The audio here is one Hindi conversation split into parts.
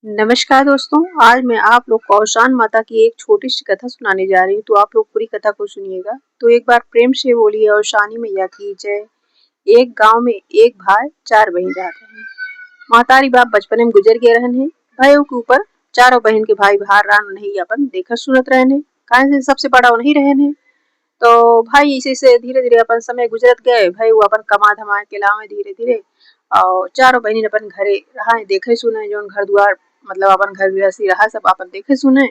नमस्कार दोस्तों, आज मैं आप लोग को औशान माता की एक छोटी सी कथा सुनाने जा रही हूँ। तो आप लोग पूरी कथा को सुनिएगा। तो एक बार प्रेम से बोलिए औशानी मैया की जय। एक गांव में एक भाई चार बहन रहते हैं। महतारी बाप बचपन में गुजर गए रहन है। भाइयों के ऊपर चारों बहन के भाई बाहर रान नहीं अपन देखा सुनत रहने। काहे से सबसे बड़ा नहीं रहने। तो भाई इसी से धीरे धीरे अपन समय गुजरत गए। भाई वो अपन कमा धमा के लावे धीरे धीरे और चारों बहनी अपन घरे रहा देखे सुने जो घर द्वार मतलब अपन घर गृहस्थी रहा सब अपन देखे सुने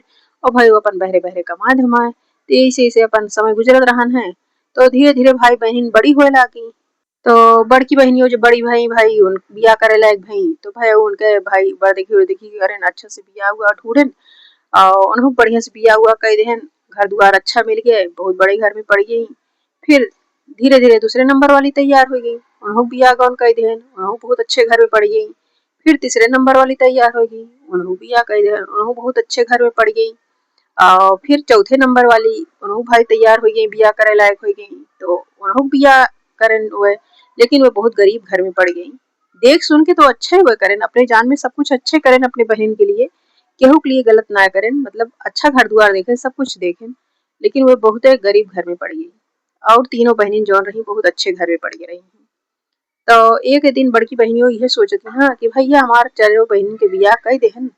और भाई अपन बहरे बहरे कमाए धमाए। तो ऐसे अपन समय गुजरत रहन है। तो धीरे धीरे भाई बहन बड़ी होए लागी। तो बड़की बहनियों जो बड़ी भाई भाई उन बिया करे लायक भाई तो भाई उनके भाई बड़ देखी अरे अच्छा से बिया हुआ ढूंढन और उन्होंने बढ़िया से बिया हुआ कह देहन। घर द्वार अच्छा मिल गया, बहुत बड़े घर में पड़ गई। फिर धीरे धीरे दूसरे नंबर वाली तैयार हो गई। उन्होंने बिया कौन कह देहन, उन्होंने बहुत अच्छे घर में पड़ गई। फिर तीसरे नंबर वाली तैयार हो गई। उन्होंने बिया कह देहन, उन्होंने बहुत अच्छे घर में पड़ गई। और फिर चौथे नंबर वाली उन्होंने भाई तैयार हो गई, बिया करे लायक हो गई। तो उन्होंने बिया करन हुए, लेकिन वो बहुत गरीब घर में पड़ गई। देख सुन के तो अच्छे हुए करें, अपने जान में सब कुछ अच्छे करें अपने बहन के लिए, केहू के लिए गलत ना करें, मतलब अच्छा घर द्वार देखें, सब कुछ देखें। लेकिन वो बहुत गरीब घर में पड़ गई। और तीनों बहनें जौन रही बहुत अच्छे घर में पड़ गई रही। तो एक दिन बड़की बहनियों यह सोचत हाँ कि भैया हमार चारों बहन के बियाह कई देहन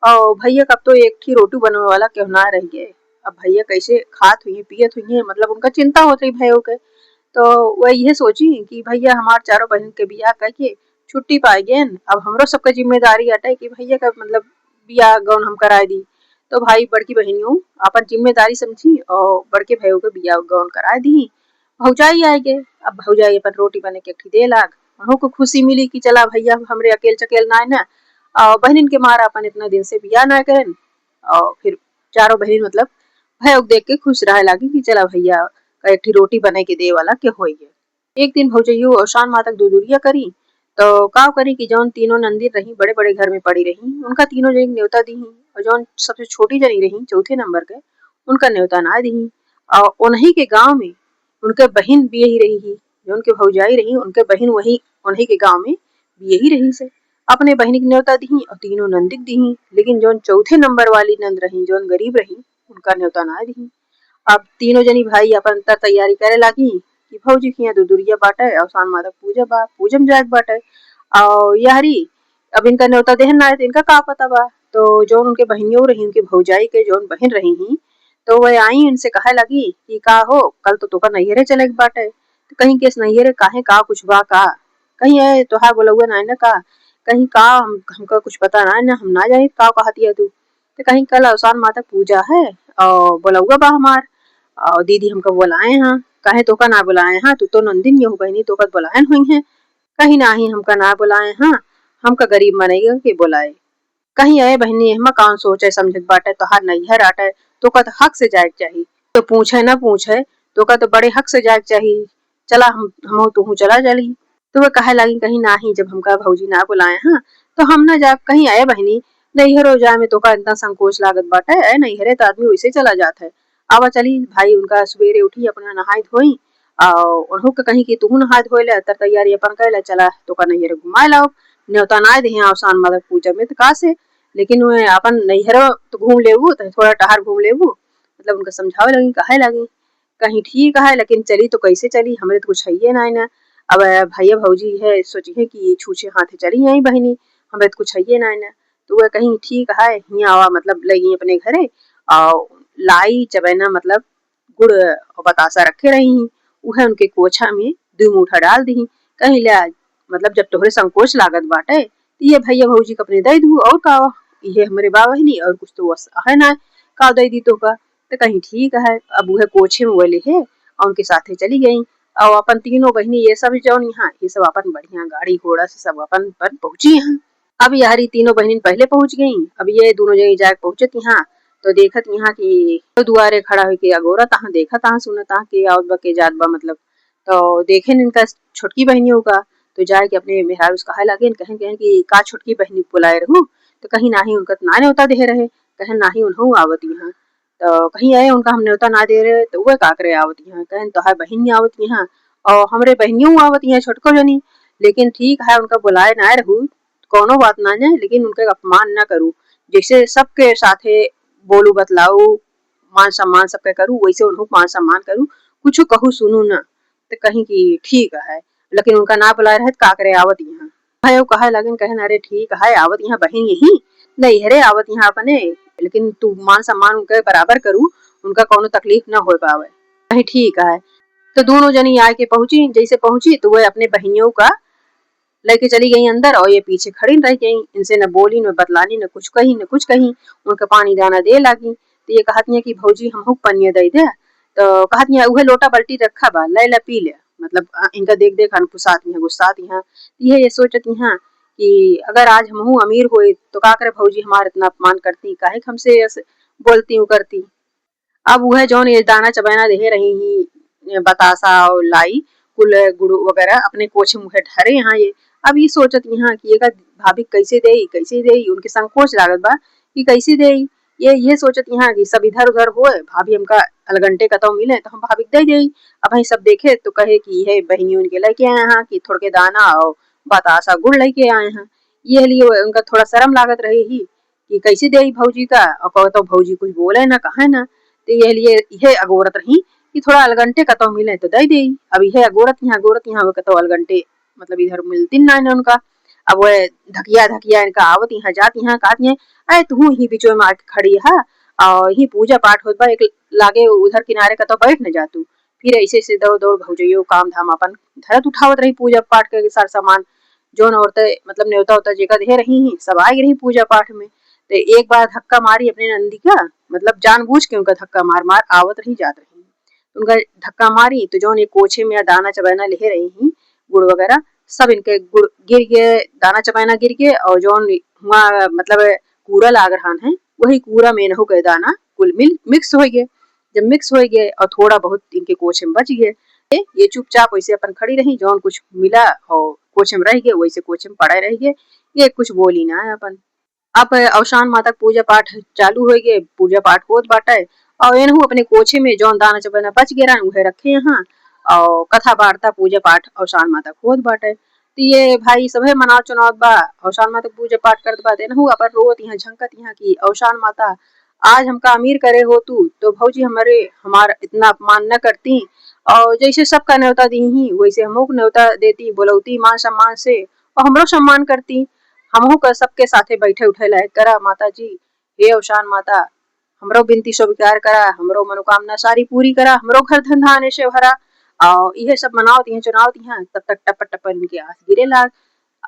और भैया कब तो एक ही रोटी बनने वाला क्यों ना रह गए। अब भैया कैसे खात हुई पियत हुई, मतलब उनका चिंता होती रही भैया के। तो वह यह सोची कि भैया हमार चारों बहन के बियाह करके छुट्टी पाए गए, अब हमरो सबका जिम्मेदारी अटे कि भैया का मतलब बियाह गौन हम कराए दी। तो भाई बड़की बहनियों अपन जिम्मेदारी समझी और बड़के भाइयों के बियाह गौन कराए दी। भौजाई आए गए। अब भौजाई अपन रोटी बने के दे लाग, उन्हों को खुशी मिली कि चला भैया हमरे अकेल चकेल ना है ना। और बहनिन के मारा अपन इतना दिन से बियाह ना करें। और फिर चारों बहन मतलब भैया देख के खुश रहे लागी कि चला भैया एक ठी रोटी बने के दे वाला के होई गए। एक दिन भौजैयो औशान माता दूधुरिया करी। तो काव करी कि जौन तीनों नंदी रही बड़े बड़े घर में पड़ी रही, उनका तीनों जन न्योता दी। और जौन सबसे छोटी जनी रही चौथे नंबर के, उनका न्योता ना दी। और उन्हीं के गांव में उनके बहन भी यही रही ही, जो उनके भौजाई रही उनके बहन वही उन्हीं के गांव में भी यही रही से। अपने बहन की न्योता दी और तीनों नंदिक दी। लेकिन जौन चौथे नंबर वाली नंद रही जौन गरीब रही, उनका न्योता ना दी। अब तीनों जनी भाई अपन तैयारी करे लागी कि भौजी की यहाँ दूधुरिया बाटे और शान माता पूजा बा पूजम जाग बाटे और यारी अब इनका न्योता देहन ना है तो इनका का पता बा। तो जौन उनके बहनियों रही उनके भौजाई के जौन बहन रही ही, तो वह आई इनसे कहे लगी कि का हो कल तो तोका नैहरे चले बाटे। तो कहीं केस नैहरे काहे का कुछ बा का, कहीं है तोहार बोलौआ ना ना का, कहीं का हमका कुछ पता ना ना हम ना जानी का कहती है तू। तो कहीं कल अवसान माता पूजा है और बोलौआ बा हमार और दीदी हमको बुलाए हैं। कहे तोका ना बुलाए हैं, तू तो नंदिन यहू बहनी तोका बुलाए हुई हैं। कहीं ना ही हमका ना बुलाए हैं, हमका गरीब मनैया के बुलाए। कहीं आए बहनी हम कौन सोचे समझत बाटे तोहार नैहर आटे, तो का तो हक से जाए चाहिए। तो पूछे ना पूछे तो का तो बड़े हक से जाए चाहिए। चला हम तू चला चली। तो वह कहे लगी कहीं ना ही जब हमका भौजी ना बुलाए हैं तो हम ना जा कहीं आए बहनी। नैहर हो जाए में तो का इतना संकोच लागत बाटे, है नैहरे तो आदमी वैसे चला जाता है। आवा चली भाई उनका सवेरे उठी अपना नहाई धोई और उन्हों के कहीं कि तू नहाई धोए ले तर तैयारी अपन कर ले चला तो का नैहर घुमाए लाओ। न्योता ना दे आसान मतलब पूजा में तो का से, लेकिन वे अपन नैहर तो घूम लेबू तो थोड़ा टहर घूम लेबू, मतलब उनका समझावे लगी कहे लगी कहीं ठीक है लेकिन चली तो कैसे चली हमरे तो कुछ है ना। अब भैया भौजी है सोची है कि छूछे हाथे चली आई बहनी, हमें तो कुछ है ना। तो वह कहीं ठीक है यहाँ आवा मतलब लगी अपने घरे और लाई चबैना मतलब गुड़ और बतासा रखे रही। वह उनके कोछा में दो मुठा डाल दी। कहीं ले मतलब जब तोहरे संकोच लागत बाटे तो ये भैया भौजी को अपने दे दू और का ये हमारे बा बहनी और कुछ तो है ना का दे दी तो का। तो कहीं ठीक है अब वह कोछे में बोले है और उनके साथे चली गई। और अपन तीनों बहनी ये सब जौन यहाँ ये सब अपन बढ़िया गाड़ी घोड़ा से सब अपन पर पहुंची यहाँ। अब यारी तीनों बहनी पहले पहुंच गई। अब ये दोनों जगह जाके पहुंचत यहाँ तो देखत यहाँ की तो दुआरे खड़ा होके अगोरा तहाँ देखा तहाँ सुना तहाँ के आवत बा के जात बा मतलब। तो देखे इनका छोटकी बहनियों का तो जाए के अपने मेहरारू से कहे लगे कहें कि का छोटकी बहनी बुलाए रहूं। तो कहीं ना ही उनका ना न्योता दे रहे, कहें ना ही उन्हों आवत यहाँ। तो कहीं आए उनका हम न्योता ना दे रहे तो वह का करे आवत यहाँ, कहें तो बहन आवत यहाँ और हमरे बहनियों आवत यहाँ छोटको जनी। लेकिन ठीक है उनका बुलाए ना रहू कोनो बात ना जाए, लेकिन उनके अपमान न करूँ। जैसे सबके साथे बोलू बतलाऊ, मान सम्मान सबके करूँ, वैसे उन्हों मान सम्मान करूँ, कुछ कहूँ सुनू न। तो कहीं की ठीक है, लेकिन उनका ना बुलाए रहे का करे आवत यहाँ। भाई कहे लगिन, कहे अरे ठीक है आवत यहाँ बहन यही नहीं हरे आवत यहाँ अपने, लेकिन तू मान सम्मान उनके बराबर करूँ, उनका कोनो तकलीफ न हो पावे। कहीं ठीक है। तो दोनों जनी आके पहुंची, जैसे पहुंची तो वह अपने बहनियों का लेके चली गई अंदर और ये पीछे खड़ी रह गई। इनसे न बोली न बतलानी, न कुछ कही न कुछ कही। उनका पानी दाना दे लगी तो ये कहती है कि भौजी हम पनिया दे दे। तो कहती है उहे लोटा बल्टी रखा बा, ले ला पी ले। मतलब इनका देख देख अनपुसाती है, गुस्साती है। ये सोचती हैं कि अगर आज हम अमीर हुए तो का करे भौजी हमारा इतना अपमान करती, काहे हमसे बोलती हूँ करती। अब वह जौन ये दाना चबाना दे रही ही बतासा और लाई कुल गुड़ वगैरह अपने कोचे मुहे ठहरे यहाँ ये। अब ये सोचत यहाँ कि भाभी कैसे दे उनके संकोच लागत बा कि कैसे दे। ये सोचत यहाँ कि सब इधर उधर होए, भाभी हमका अलगंटे कतौ मिले तो हम भाभी दे दे। अब वही सब देखे तो कहे कि ये बहनी उनके लेके आए हैं कि थोड़े दाना और बतासा गुड़ लेके आए हैं। ये लिए उनका थोड़ा शर्म लागत रही ही कि कैसे दे भौजी का, और कहतो भौजी कुछ बोले ना कहे ना। तो ये लिए यह अगोरत रही कि थोड़ा अलगंटे कतौ मिले तो दे दे। अब यह अगोरत यहाँ कतौ अलगंटे मतलब इधर मिलती ना उनका। अब वह धकिया इनका आवत यहाँ जाती यहाँ कहती हैं अरे तू ही बीचो में आके खड़ी है और ही पूजा पाठ होत बा, एक लागे उधर किनारे कतौ बैठ न जातू। फिर ऐसे दौड़ दौड़ भौजइयो काम धाम अपन धरत उठावत रही पूजा पाठ के सार सामान। जोन औरतें मतलब न्योता उता जेका दे रही ही सब आई रही पूजा पाठ में। तो एक बार धक्का मारी अपने नंदी का, मतलब जानबूझ के उनका धक्का मार मार आवत रही जात रही। उनका धक्का मारी तो जौन ये कोछे में दाना चबाना ले रही ही गुड़ वगैरह सब इनके गुड़ गिर गए, दाना चबाना गिर गए और जौन हुआ मतलब कूड़ा लाग रहा है वही कूड़ा में हो गए दाना कुल मिल मिक्स हो गए। जब मिक्स हो गए और थोड़ा बहुत इनके कोछे में बच गए, ये चुपचाप वैसे अपन खड़ी रही, जौन कुछ मिला और कोछे में रह गए वैसे कोछे में पड़े रह गए। ये कुछ बोली ना है अपन। अब अवसान माता पूजा पाठ चालू हो गए, पूजा पाठ होत बाटे और एनहु अपने कोछे में जौन दाना चबाना बच गया उहे रखे यहाँ और कथा वार्ता पूजा पाठ अवसान माता होत बाटे। तो ये भाई सभे मनाव चुनाव बा, अवसान माता पूजा पाठ करत बा एनहु अपन रोत यहाँ झंकत यहाँ की अवसान माता आज हमका अमीर करे हो तू तो भौजी हमारा इतना अपमान न करती और जैसे सबका न्योता दी ही वैसे हमको न्योता देती, बुलौती मान सम्मान से और हमरो सम्मान करती। हमहू का सबके साथे बैठे उठे लायक करा माता जी। हे अवसान माता हमरो बिनती स्वीकार करा, हमरो मनोकामना सारी पूरी करा, हमरो घर धंधा आने से भरा। और यह सब मनावत हैं चुनावत हैं तब तक टप टप इनके आंख गिरे लाग।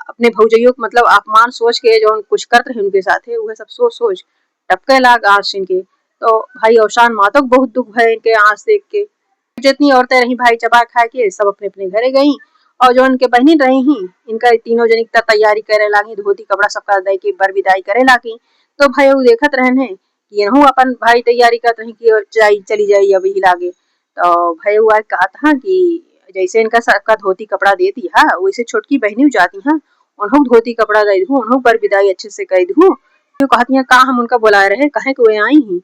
अपने भौजइयों को मतलब अपमान सोच के जो कुछ करत रहे उनके साथे वह सब सोच सोच टपके लाग आंख इनके। तो भाई अवसान माता को बहुत दुख है इनके आंख देख के। जितनी औरतें रही भाई चबा खा के सब अपने अपने घरे गई और जो उनके बहनी रही ही इनका तीनों जनी तैयारी करे लागी, धोती कपड़ा सबका दे के बर विदाई करे लागी। तो भाई वो देखत रहने कि यहू अपन भाई तैयारी करत रही कि चली जाई अभी लागे। तो भाई वो आज कहा था कि जैसे इनका सबका धोती कपड़ा देती है वैसे छोटकी बहनी जाती है उन्होंने धोती कपड़ा दे दू, उन्होंने बर विदाई अच्छे से कह दू। तो कहती है का हम उनका बुलाए रहे कहे कि वे आई ही।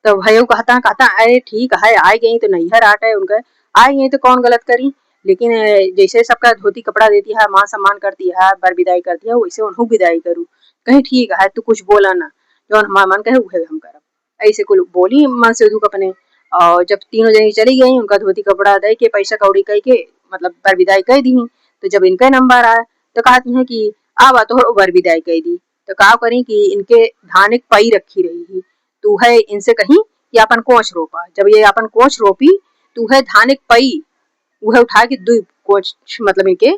तो भाई कहता अरे ठीक है आ गई तो नैहर आट है उनका, आ गई तो कौन गलत करी। लेकिन जैसे सबका धोती कपड़ा देती है मान सम्मान करती है बर विदाई करती है वैसे उन्हों विदाई करूँ। कहीं ठीक है तू कुछ बोला ना, जो हमारा मन कहे वह हम करब। ऐसे कुल बोली मन से दुख अपने। और जब तीनों जनी चली गई उनका धोती कपड़ा दे के पैसा कौड़ी कह के मतलब बर विदाई कह दी। तो जब इनका नंबर आया तो कहती है कि आवा तो बर विदाई कह दी। तो का करी कि इनके धान एक पई रखी रही तो है इनसे कहीं कि अपन कोच रोपा। जब ये अपन कोच रोपी तो है धान एक पई वह उठा के दू कोच मतलब इनके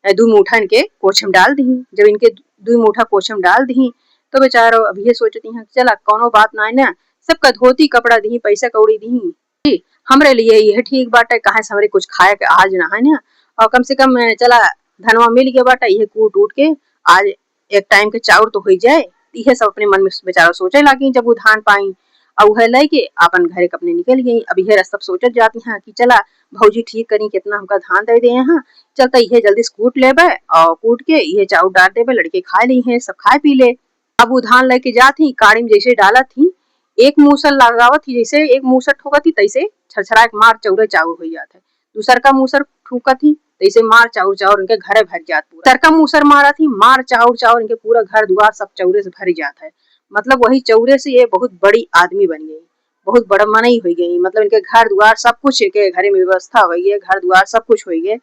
दू मुठा इनके कोच में डाल दी। जब इनके दू मुठा कोच में डाल दी तो बेचारो अब ये सोचती हैं चला कोनो बात ना है ना, सबका धोती कपड़ा दी पैसा कौड़ी दी हमरे लिए यह ठीक बाटे, कहा से हमरे कुछ खाए के आज ना है ना। और कम से कम चला धनवा मिल गया बाटा ये कूट उठ के आज एक टाइम के चाउर तो हो जाए। यह सब अपने मन में बेचारा सोचे लागी जब वो धान पाई और वह लेके अपन घरे अपने निकल गई। अब यह सब सोचत जाती हैं कि चला भौजी ठीक करी कितना हमका धान दे दे यहाँ, चलता यह जल्दी से कूट लेबे और कूट के यह चाउर डाल देबे लड़के खा ली है सब खाए पी ले। अब वो धान लेके जाती काड़ी में जैसे डाला थी एक मूसल लगावत थी, जैसे एक मूसल ठोकत थी तैसे छरछरा के मार चौरे चाउर हो जाते। दूसर का मूसर ठूका थी तैसे मार चाउर चाउर इनके घरे भर जात पूरा। तर का मूसर मारा थी मार चाउर चाउर इनके पूरा घर दुआर सब चौरे से भर जात है। मतलब वही चौरे से ये बहुत बड़ी आदमी बन गई, बहुत बड़ा मनई हो गई। मतलब इनके घर दुआर सब कुछ के घरे में व्यवस्था हो गई, घर दुआर सब कुछ हो गए,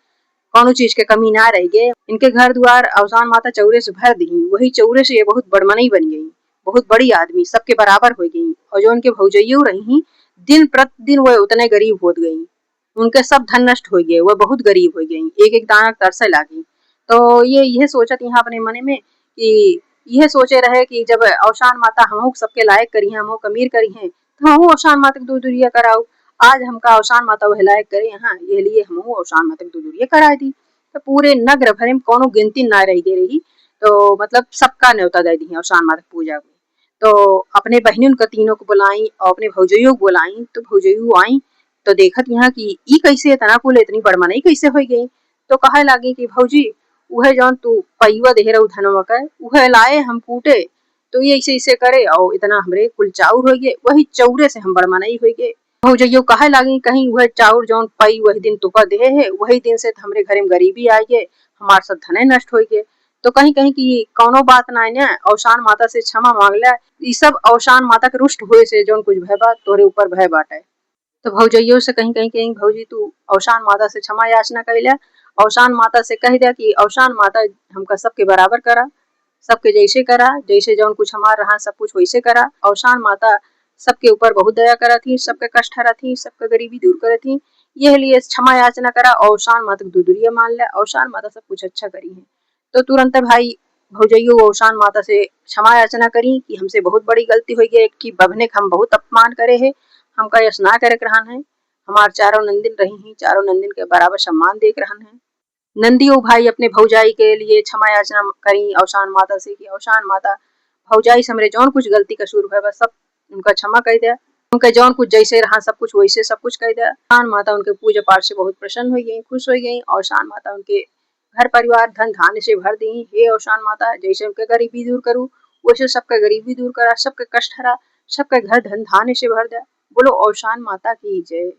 कौनो चीज के कमी ना रह गए। इनके घर दुआर अवसान माता चौरे से भर दी, वही चौरे से ये बहुत बड़मनई बन गई, बहुत बड़ी आदमी सबके बराबर हो गई। और जो उनके भौजइयो रही दिन प्रतिदिन वह उतने गरीब होत गई, उनके सब धन नष्ट हो गए, वह बहुत गरीब हो गई, एक एक दाना तरसे लागी। तो ये यह सोचत यहाँ अपने मने में कि यह सोचे रहे कि जब अवसान माता हमहू सबके लायक करी है, हमहू अमीर करी है, तो हमहू अवसान माता के दूध दुरिया कराऊ। आज हमका अवसान माता वह लायक करे यहाँ, ये लिए हमहू अवसान माता के दूध दुरिया करा दी। तो पूरे नगर भरे में कोनो गिनती ना रह गई रही, तो मतलब सबका न्योता दे दी अवसान माता की पूजा में। तो अपने बहनियों को तीनों को बुलाई और अपने भौजइयों को बुलाई, तो भौजइयों आई तो देखत यहाँ की ई कैसे इतना कुल इतनी बड़मनई कैसे हो गई। तो कहे लागी कि भौजी उहे जौन तू पैवा दे रहू धनवा का उहे लाए हम कूटे, तो ये ऐसे ऐसे करे और इतना हमरे कुल चाउर हो गए, वही चौरे से हम बड़मनई हो गए। भौजइयो कहे लागी कहीं वह चाउर जौन पई वही दिन तुका दे है, वही दिन से हमरे घरे में गरीबी आई है, हमार सब धने नष्ट हो गए। तो कहीं कहीं की कौनो बात ना है, अवसान माता से क्षमा मांग ले, ई सब अवसान माता के रुष्ट हुए से जौन कुछ भय बा तोरे ऊपर भय बाटे। तो भौजइयो से कहीं कहीं कहीं भौजी तू अवसान माता से क्षमा याचना कर ले, अवसान माता से कह दिया कि अवसान माता हमका सबके बराबर करा, सबके जैसे करा, जैसे जौन कुछ हमार रहा सब कुछ वैसे करा। अवसान माता सबके ऊपर बहुत दया करा थी, सबके कष्ट हरा थी, सबका गरीबी दूर करे थी, यह लिए क्षमा याचना करा, अवसान माता की दुदुरिया मान ले, अवसान माता सब कुछ अच्छा करी है। तो तुरंत भाई भौजइयो अवसान माता से क्षमा याचना करी कि हमसे बहुत बड़ी गलती हुई है, कि बभने हम बहुत अपमान करे है, हमका यश ना करे रहन है, हमार चारों नंदिन रही हैं, चारों नंदिन के बराबर सम्मान देख रहन है। नंदियो भाई अपने भौजाई के लिए क्षमा याचना करी अवसान माता से कि अवसान माता भौजाई से हमरे जौन कुछ गलती कसूर हुए बस सब उनका क्षमा कर दिया, उनके जौन कुछ जैसे रहा सब कुछ वैसे सब कुछ कर दिया। अवसान माता उनके पूजा पाठ से बहुत प्रसन्न हो गई, खुश हो गई। अवसान माता उनके घर परिवार धन धान्य से भर दी। हे अवसान माता जैसे उनके गरीबी दूर करूँ वैसे सबका गरीबी दूर करा, सबके कष्ट हरा, सबके घर धन धान्य से भर दिया। बोलो अवसान माता की जय।